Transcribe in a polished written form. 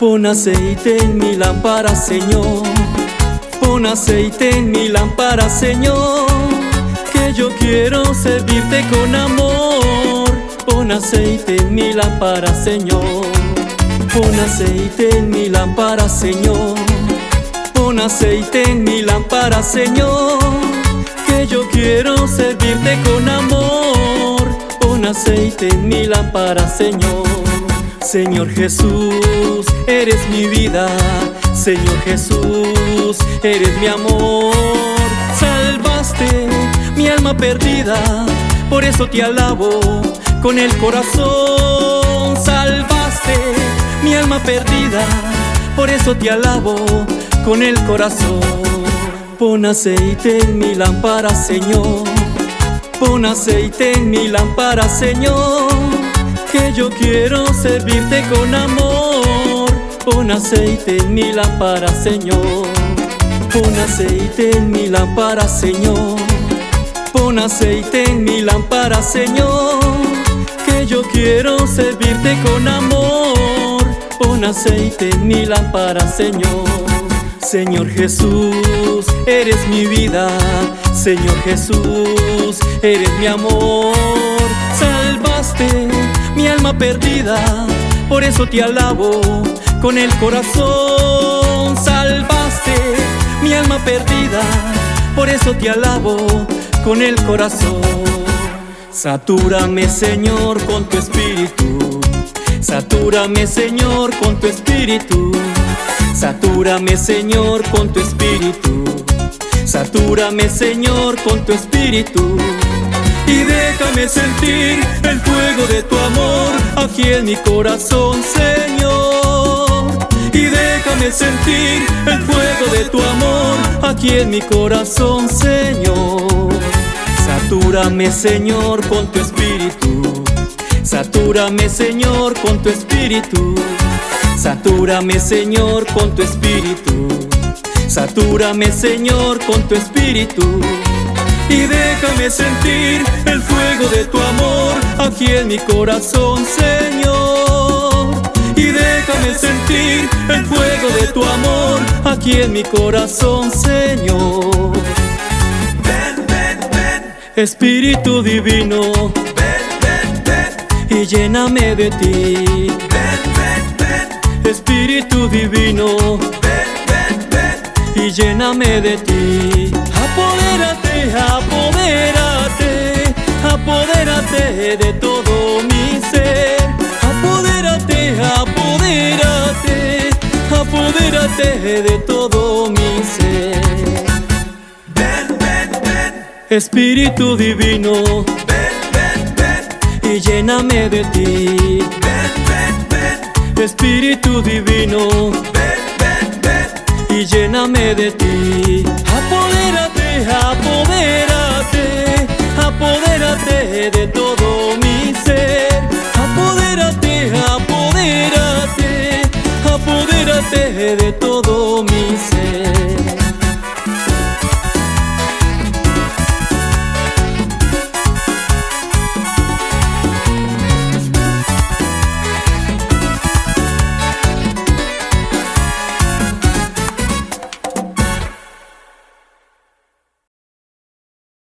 Pon aceite en mi lámpara, Señor. Pon aceite en mi lámpara, Señor, que yo quiero servirte con amor. Pon aceite en mi lámpara, Señor. Pon aceite en mi lámpara, Señor. Pon aceite en mi lámpara, Señor, que yo quiero servirte con amor. Pon aceite en mi lámpara, Señor. Señor Jesús, eres mi vida. Señor Jesús, eres mi amor. Salvaste mi alma perdida, por eso te alabo con el corazón. Salvaste mi alma perdida, por eso te alabo con el corazón. Pon aceite en mi lámpara, Señor. Pon aceite en mi lámpara, Señor, que yo quiero servirte con amor. Pon aceite en mi lámpara, Señor. Pon aceite en mi lámpara, Señor. Pon aceite en mi lámpara, Señor, que yo quiero servirte con amor. Pon aceite en mi lámpara, Señor. Señor Jesús, eres mi vida. Señor Jesús, eres mi amor. Salvaste mi alma perdida, por eso te alabo con el corazón. Salvaste mi alma perdida, por eso te alabo con el corazón. Satúrame, Señor, con tu espíritu. Satúrame, Señor, con tu espíritu. Satúrame, Señor, con tu espíritu. Satúrame, Señor, con tu espíritu. Y déjame sentir el fuego de tu amor aquí en mi corazón, Señor. Y déjame sentir el fuego de tu amor aquí en mi corazón, Señor. Satúrame, Señor, con tu espíritu. Satúrame, Señor, con tu espíritu. Satúrame, Señor, con tu espíritu. Satúrame, Señor, con tu espíritu. Y déjame sentir el fuego de tu amor aquí en mi corazón, Señor. Y déjame sentir el fuego de tu amor aquí en mi corazón, Señor. Ven, ven, ven, Espíritu divino, ven, ven, ven, y lléname de ti. ven, ven, ven, Espíritu divino, ven, ven, ven. y lléname de ti. Apodérate, apodérate, apodérate de todo mi ser. Apodérate, apodérate, apodérate de todo mi ser. Ven, ven, ven, Espíritu divino, ven, ven, ven, y lléname de ti. ven, ven, ven, Espíritu divino, ven, ven, ven. y lléname de ti. Apodérate, apodérate, apodérate de todo mi ser. Apodérate, apodérate, apodérate de todo